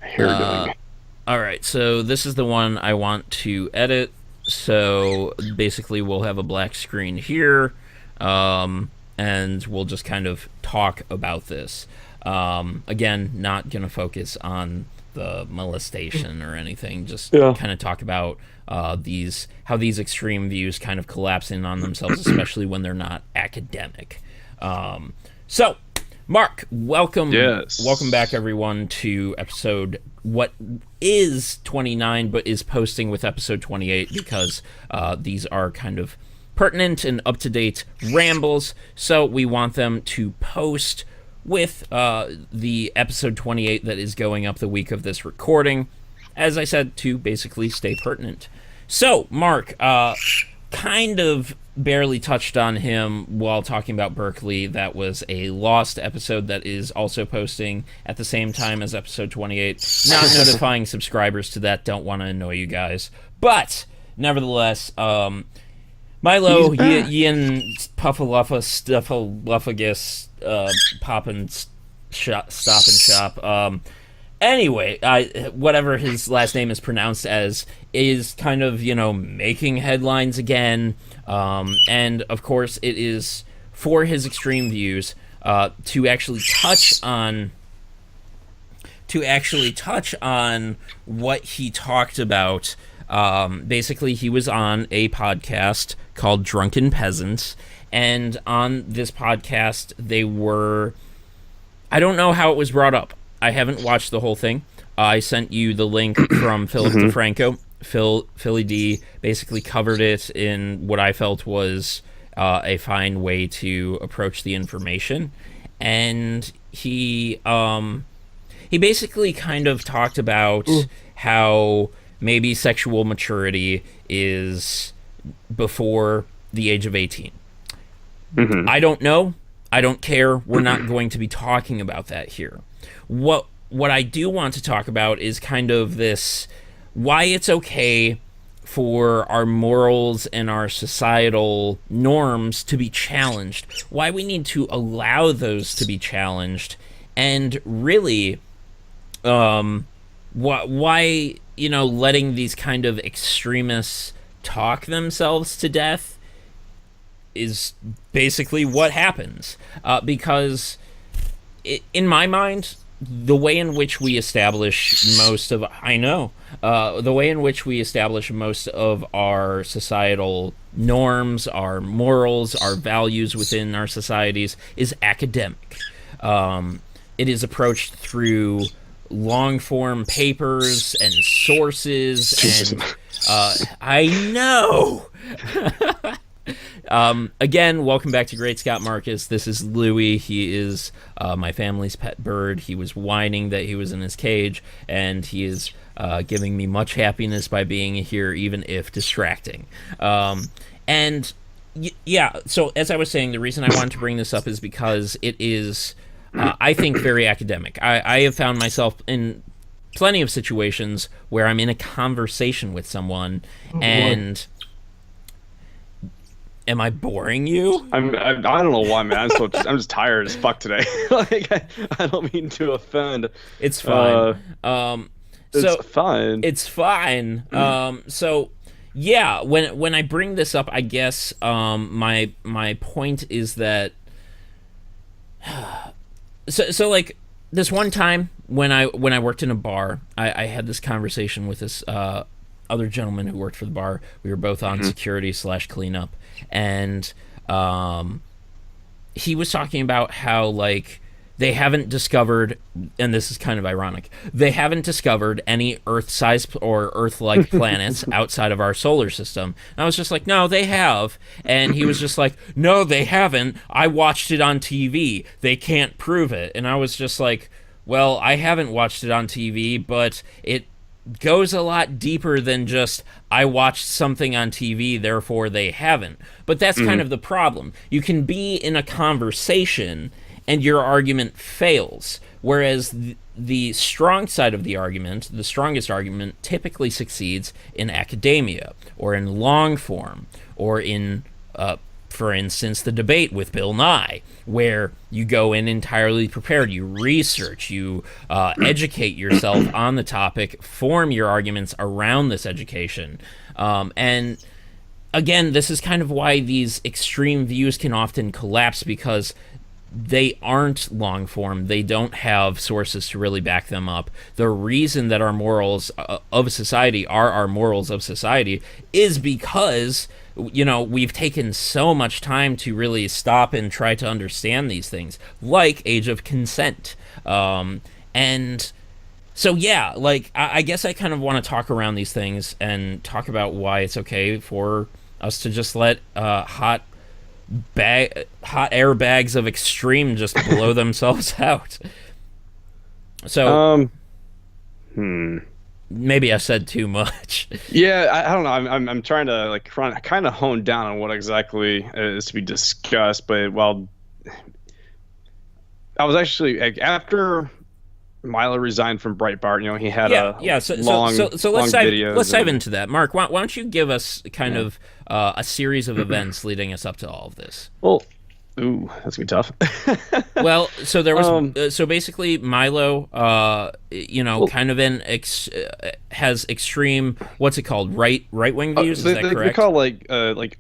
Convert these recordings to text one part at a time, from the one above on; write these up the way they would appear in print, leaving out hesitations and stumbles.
hair doing? All right, so this is the one I want to edit. So basically, we'll have a black screen here, and we'll just kind of talk about this. Again, not going to focus on the molestation or anything, just Yeah. kind of talk about how these extreme views kind of collapse in on themselves, especially when they're not academic. So, Mark, welcome back, Yes. everyone, to episode what is 29, but is posting with episode 28 because these are kind of pertinent and up to date rambles. So we want them to post with the episode 28 that is going up the week of this recording. As I said, to basically stay pertinent. So, Mark, kind of barely touched on him while talking about Berkeley. That was a lost episode that is also posting at the same time as episode 28. Not notifying subscribers to that. Don't want to annoy you guys. But, nevertheless, He's Milo back. Yian Puffaluffa Stuffaluffagus Pop and Stop and Shop. Anyway, whatever his last name is pronounced as is kind of, making headlines again. And of course, it is for his extreme views to actually touch on what he talked about. Basically, he was on a podcast called Drunken Peasants, and on this podcast, I don't know how it was brought up. I haven't watched the whole thing. I sent you the link from Philip DeFranco. Philly D basically covered it in what I felt was a fine way to approach the information, and he basically kind of talked about how maybe sexual maturity is before the age of 18. Hmm. I don't know. I don't care. We're not going to be talking about that here. What I do want to talk about is kind of this why it's okay for our morals and our societal norms to be challenged, why we need to allow those to be challenged, and really why letting these kind of extremists talk themselves to death is basically what happens. Because in my mind, the way in which we establish most of the way in which we establish most of our societal norms, our morals, our values within our societies is academic. It is approached through long form papers and sources, Jesus. and I know. Again, welcome back to Great Scott Marcus. This is Louie. He is my family's pet bird. He was whining that he was in his cage, and he is giving me much happiness by being here, even if distracting. And yeah, so as I was saying, the reason I wanted to bring this up is because it is, I think, very academic. I have found myself in plenty of situations where I'm in a conversation with someone, and am I boring you? I don't know why, man. I'm just tired as fuck today. Like I don't mean to offend. It's fine. Uh, it's So fine. it's fine. So yeah, when I bring this up, I guess my point is that so like this one time when I worked in a bar, I had this conversation with this other gentleman who worked for the bar. We were both on security slash cleanup, and he was talking about how like they haven't discovered, and this is kind of ironic, they haven't discovered any Earth-sized or Earth-like planets outside of our solar system. And I was just like, no, they have. And he was just like, no, they haven't. I watched it on TV. They can't prove it. And I was just like, well, I haven't watched it on TV, but it goes a lot deeper than just I watched something on TV, therefore they haven't. But that's kind of the problem. You can be in a conversation and your argument fails, whereas the strong side of the argument, the strongest argument, typically succeeds in academia or in long form or in for instance, the debate with Bill Nye, where you go in entirely prepared, you research, you educate yourself on the topic, form your arguments around this education. And again, this is kind of why these extreme views can often collapse, because they aren't long form. They don't have sources to really back them up. The reason that our morals of society are our morals of society is because, we've taken so much time to really stop and try to understand these things, like age of consent. And so, yeah, like, I guess I kind of want to talk around these things and talk about why it's okay for us to just let hot air bags of extreme just blow themselves out. So, maybe I said too much. Yeah, I don't know. I'm trying to kind of hone down on what exactly is to be discussed. But I was actually after Milo resigned from Breitbart. He had So let's dive into that. Mark, why don't you give us kind of a series of events leading us up to all of this? Well, ooh, that's gonna be tough. Well, so there was so basically Milo, kind of has extreme, what's it called, right wing views. Is that correct? They call like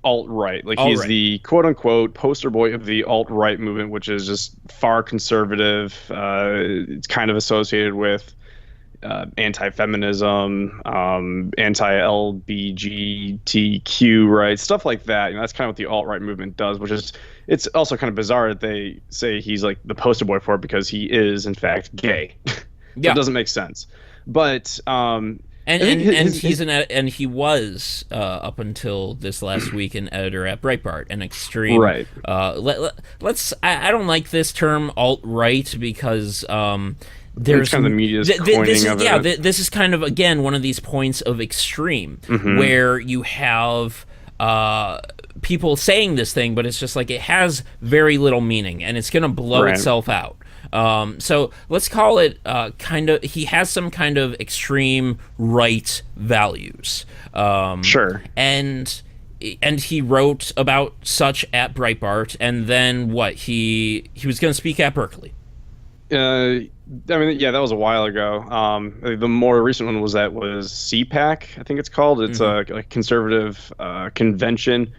alt right. Like he's the quote unquote poster boy of the alt right movement, which is just far conservative. It's kind of associated with anti-feminism, anti-LGBTQ, right? Stuff like that. That's kind of what the alt-right movement does, which is, it's also kind of bizarre that they say he's like the poster boy for it, because he is in fact gay. It doesn't make sense. But he was up until this last week an editor at Breitbart, an extreme. Right. I don't like this term alt-right because there's kind of the media's coining of it. This is kind of, again, one of these points of extreme where you have people saying this thing, but it's just like it has very little meaning and it's going to blow itself out. So let's call it he has some kind of extreme right values. Sure. And he wrote about such at Breitbart, and then he was going to speak at Berkeley. That was a while ago. The more recent one was CPAC, I think it's called. It's a conservative convention,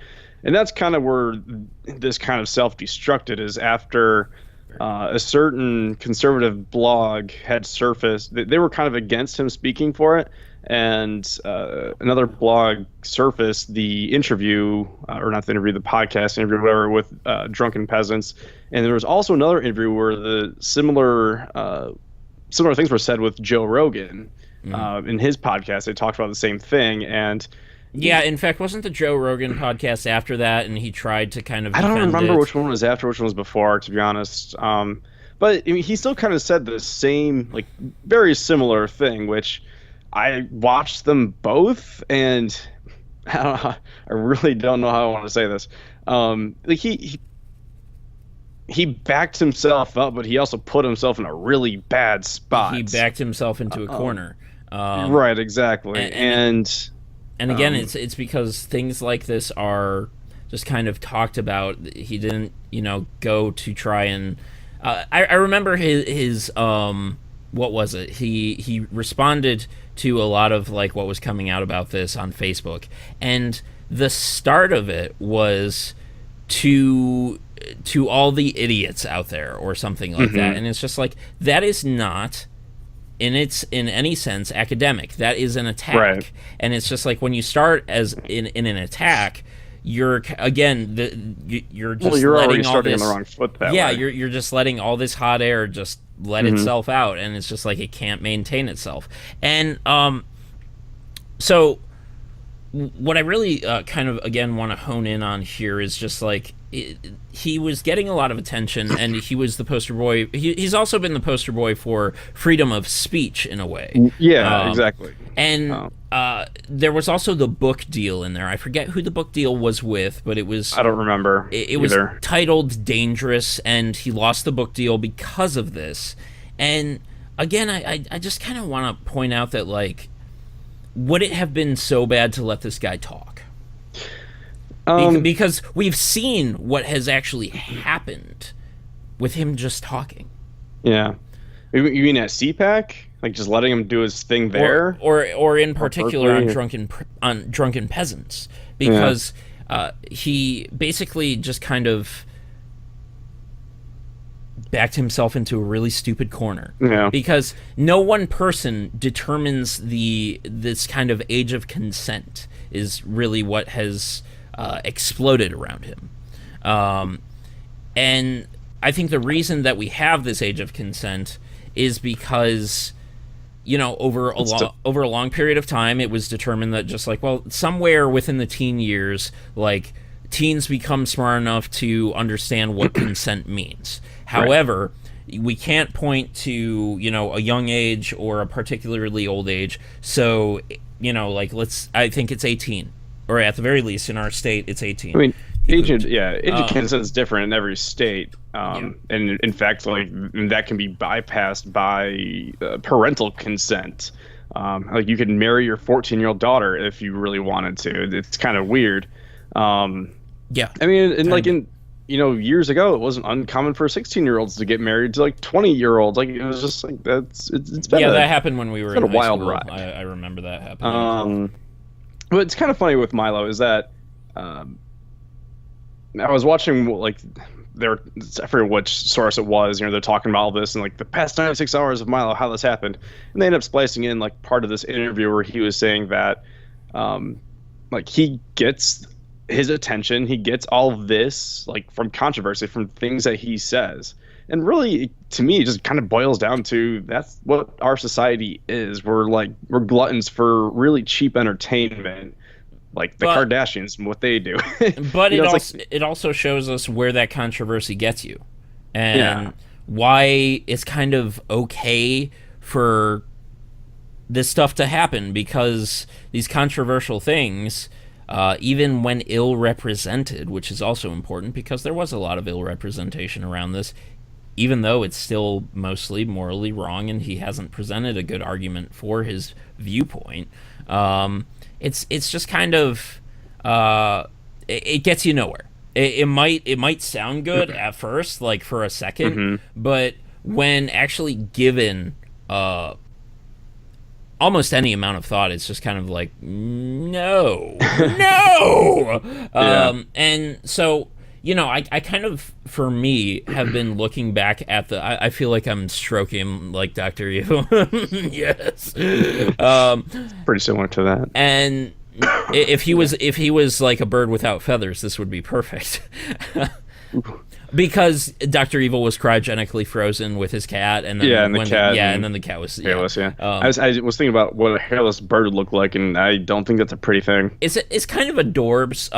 and that's kind of where this kind of self-destructed is after a certain conservative blog had surfaced. They were kind of against him speaking for it, and another blog surfaced the interview, or not the interview, the podcast interview, whatever, with drunken peasants. And there was also another interview where the similar things were said with Joe Rogan in his podcast. They talked about the same thing. And yeah, in fact, wasn't the Joe Rogan podcast after that? And he tried to kind of I don't remember which one was after, which one was before, to be honest. But I mean, he still kind of said the same, like, very similar thing, which I watched them both, and I really don't know how I want to say this. Like he backed himself up, but he also put himself in a really bad spot. He backed himself into a corner. Right, exactly. And again, it's because things like this are just kind of talked about. He didn't, go to try and. I remember his what was it? He responded to a lot of like what was coming out about this on Facebook, and the start of it was to all the idiots out there or something like that, and it's just like that is not in any sense academic. That is an attack, right. And it's just like when you start as in an attack, you're again you're just you're letting already all starting this, on the wrong foot that yeah, way. you're just letting all this hot air just let itself out, and it's just like it can't maintain itself. And so what I really kind of again want to hone in on here is just like he was getting a lot of attention, and he was the poster boy. He's also been the poster boy for freedom of speech in a way. Yeah, exactly. And there was also the book deal in there. I forget who the book deal was with, but it was... I don't remember It was titled Dangerous, and he lost the book deal because of this. And again, I just kind of want to point out that, like, would it have been so bad to let this guy talk? Because we've seen what has actually happened with him just talking. Yeah. You mean at CPAC? Like just letting him do his thing there? Or in particular on Berkeley? drunken peasants, Yeah. because he basically just kind of backed himself into a really stupid corner, Yeah. because no one person determines this kind of age of consent is really what has exploded around him. And I think the reason that we have this age of consent is because, over a long period of time, it was determined that, just like, well, somewhere within the teen years, like, teens become smart enough to understand what consent means. However, we can't point to, a young age or a particularly old age. So, I think it's 18, or at the very least in our state, it's 18. I mean, age of Um, consent is different in every state. And in fact, like that can be bypassed by parental consent. Like you could marry your 14-year-old daughter if you really wanted to. It's kind of weird. Yeah. I mean, and like in years ago, it wasn't uncommon for 16-year-olds to get married to like 20-year-olds. Like it was just like it's been that happened when we were in a high wild school. ride. I remember that happening. But it's kind of funny with Milo is that I was watching like I forget which source it was. They're talking about all this and like the past 96 hours of Milo, how this happened, and they end up splicing in like part of this interview where he was saying that like he gets his attention, he gets all of this like from controversy, from things that he says. And really, to me, it just kind of boils down to that's what our society is. We're gluttons for really cheap entertainment, like the Kardashians and what they do. But it also shows us where that controversy gets you, and why it's kind of okay for this stuff to happen, because these controversial things, even when ill represented, which is also important because there was a lot of ill representation around this, even though it's still mostly morally wrong and he hasn't presented a good argument for his viewpoint, it's just kind of it gets you nowhere. It might sound good at first, like for a second, but when actually given almost any amount of thought, it's just kind of like no. And so, I kind of, for me, have been looking back at I feel like I'm stroking like Dr. Evil. Yes. Pretty similar to that. And if he was like a bird without feathers, this would be perfect. Because Dr. Evil was cryogenically frozen with his cat, and then and then the cat was hairless. I was thinking about what a hairless bird would look like, and I don't think that's a pretty thing. It's kind of adorbs.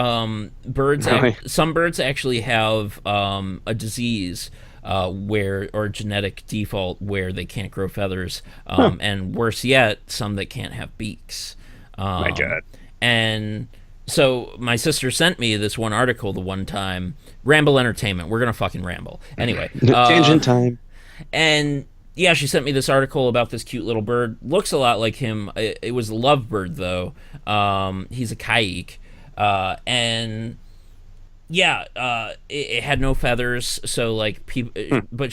Birds, Really? Some birds actually have a disease or genetic default where they can't grow feathers, and worse yet, some that can't have beaks. My God. And so my sister sent me this one article the one time. Ramble Entertainment. We're gonna fucking ramble. Anyway. Tangent time. And yeah, she sent me this article about this cute little bird. Looks a lot like him. It was a lovebird though. He's a kayik. And yeah, it had no feathers, so like people, but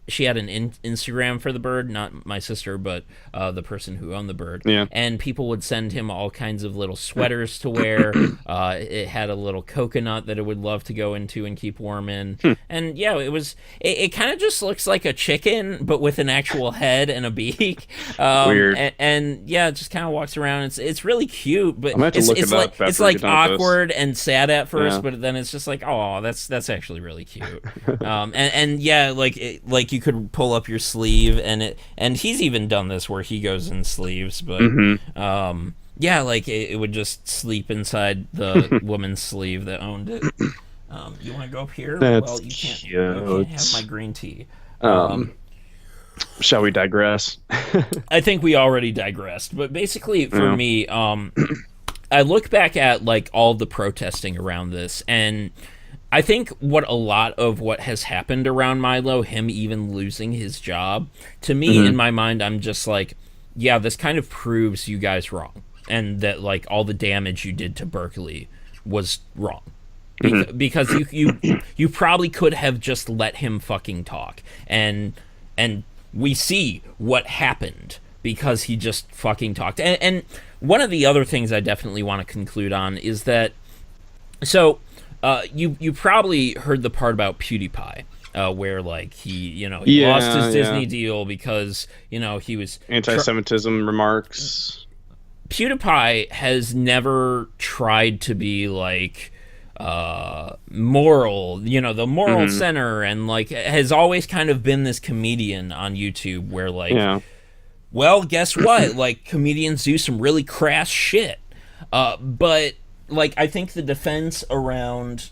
she had an Instagram for the bird, not my sister, but the person who owned the bird. Yeah. And people would send him all kinds of little sweaters to wear. It had a little coconut that it would love to go into and keep warm in. And yeah, it kind of just looks like a chicken, but with an actual head and a beak. Weird. And yeah, it just kind of walks around. It's really cute, but it's like awkward and sad at first, but then it's just like, oh, that's actually really cute. And yeah, like you could pull up your sleeve, and he's even done this where he goes in sleeves, but yeah, like it would just sleep inside the woman's sleeve that owned it. You want to go up here? That's well, you can't have my green tea. Shall we digress? I think we already digressed, but basically for me, I look back at like all the protesting around this, and I think a lot of what has happened around Milo, him even losing his job, to me, in my mind, I'm just like, yeah, this kind of proves you guys wrong, and that like all the damage you did to Berkeley was wrong. because you probably could have just let him fucking talk, and we see what happened because he just fucking talked. And one of the other things I definitely want to conclude on is that, so you probably heard the part about PewDiePie. Where like he lost his Disney deal because he was anti-Semitism remarks. PewDiePie has never tried to be like moral, the moral center, and like has always kind of been this comedian on YouTube where like, well, guess what? Like comedians do some really crass shit, but like I think the defense around.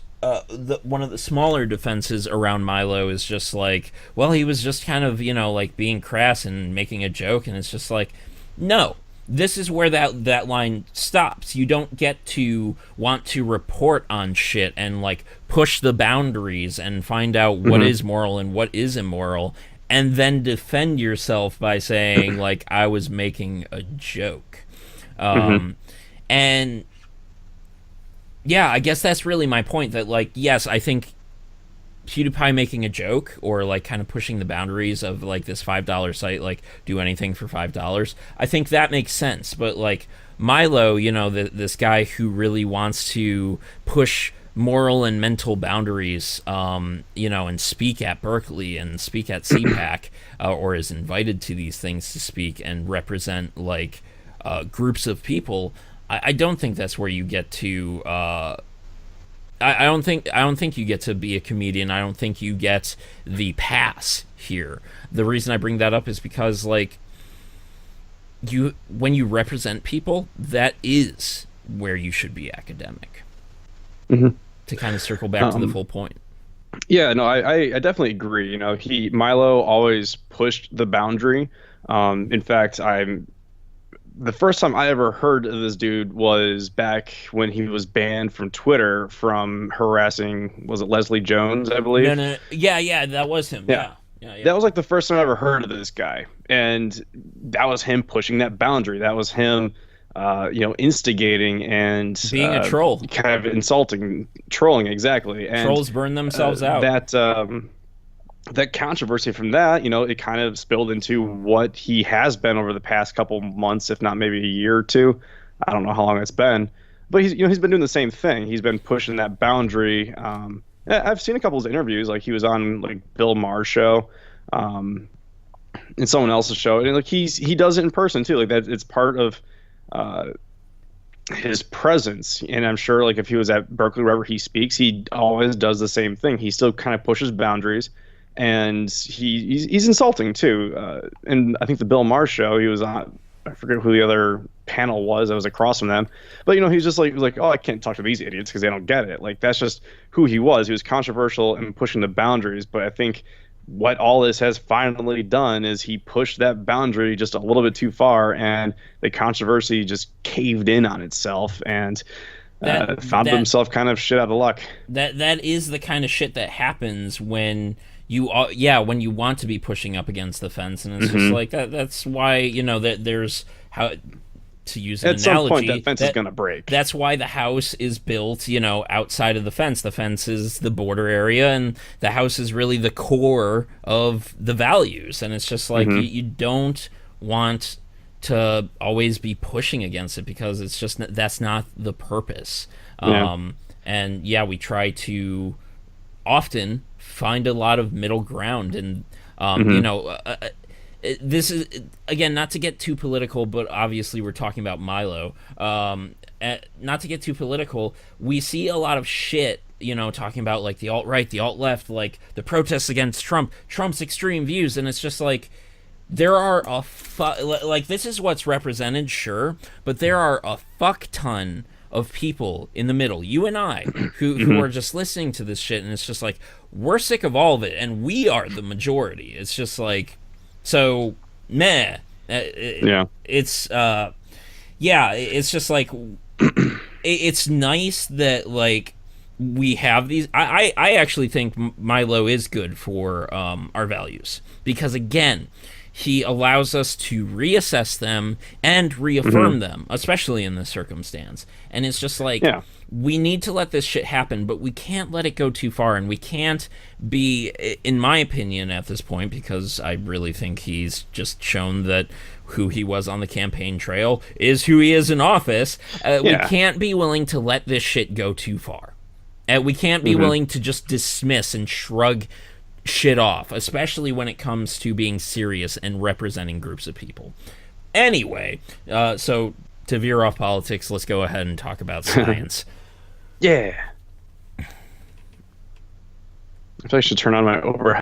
One of the smaller defenses around Milo is just like, well, he was just kind of, like being crass and making a joke, and it's just like, no, this is where that line stops. You don't get to want to report on shit and like push the boundaries and find out what is moral and what is immoral, and then defend yourself by saying like I was making a joke, and. Yeah, I guess that's really my point, that, like, yes, I think PewDiePie making a joke or, like, kind of pushing the boundaries of, like, this $5 site, like, do anything for $5, I think that makes sense. But, like, Milo, this guy who really wants to push moral and mental boundaries, and speak at Berkeley and speak at CPAC, or is invited to these things to speak and represent, like, groups of people, I don't think that's where you get to. I don't think you get to be a comedian. I don't think you get the pass here. The reason I bring that up is because like when you represent people, that is where you should be academic. To kind of circle back to the full point. Yeah, no, I definitely agree. Milo always pushed the boundary. In fact, the first time I ever heard of this dude was back when he was banned from Twitter from harassing, was it Leslie Jones, I believe? No. Yeah, that was him. Yeah. That was like the first time I ever heard of this guy. And that was him pushing that boundary. That was him, instigating and being a troll. Kind of insulting, trolling, exactly. And trolls burn themselves out. That controversy from that, it kind of spilled into what he has been over the past couple months, if not maybe a year or two. I don't know how long it's been, but he's been doing the same thing. He's been pushing that boundary. I've seen a couple of interviews, like he was on like Bill Maher's show, and someone else's show, and like he does it in person too. Like that, it's part of his presence. And I'm sure like if he was at Berkeley, wherever he speaks, he always does the same thing. He still kind of pushes boundaries. And he's insulting too. And I think the Bill Maher show, he was on, I forget who the other panel was. I was across from them, but he's just like, oh, I can't talk to these idiots because they don't get it. Like that's just who he was. He was controversial and pushing the boundaries. But I think what all this has finally done is he pushed that boundary just a little bit too far, and the controversy just caved in on itself and found himself kind of shit out of luck. That is the kind of shit that happens when when you want to be pushing up against the fence, and it's just like that's why that there's how to use an analogy. At some point, that fence is going to break. That's why the house is built, outside of the fence. The fence is the border area, and the house is really the core of the values. And it's just like you don't want to always be pushing against it because it's just that's not the purpose. And we try to often find a lot of middle ground, and this is again not to get too political, but obviously we're talking about Milo. Not to get too political, we see a lot of shit, talking about like the alt-right, the alt-left, like the protests against Trump's extreme views, and it's just like there are like this is what's represented, sure, but there are a fuck ton of people in the middle, you and I, who are just listening to this shit, and it's just like we're sick of all of it, and we are the majority. It's just like, so meh. It's it's just like it's nice that like we have these. I actually think Milo is good for our values, because again, he allows us to reassess them and reaffirm them, especially in this circumstance. And it's just like, Yeah. we need to let this shit happen, but we can't let it go too far, and we can't be, in my opinion at this point, because I really think he's just shown that who he was on the campaign trail is who he is in office. We can't be willing to let this shit go too far. We can't be willing to just dismiss and shrug shit off, especially when it comes to being serious and representing groups of people. Anyway, so to veer off politics, let's go ahead and talk about science. Yeah. I feel like I should turn on my overhead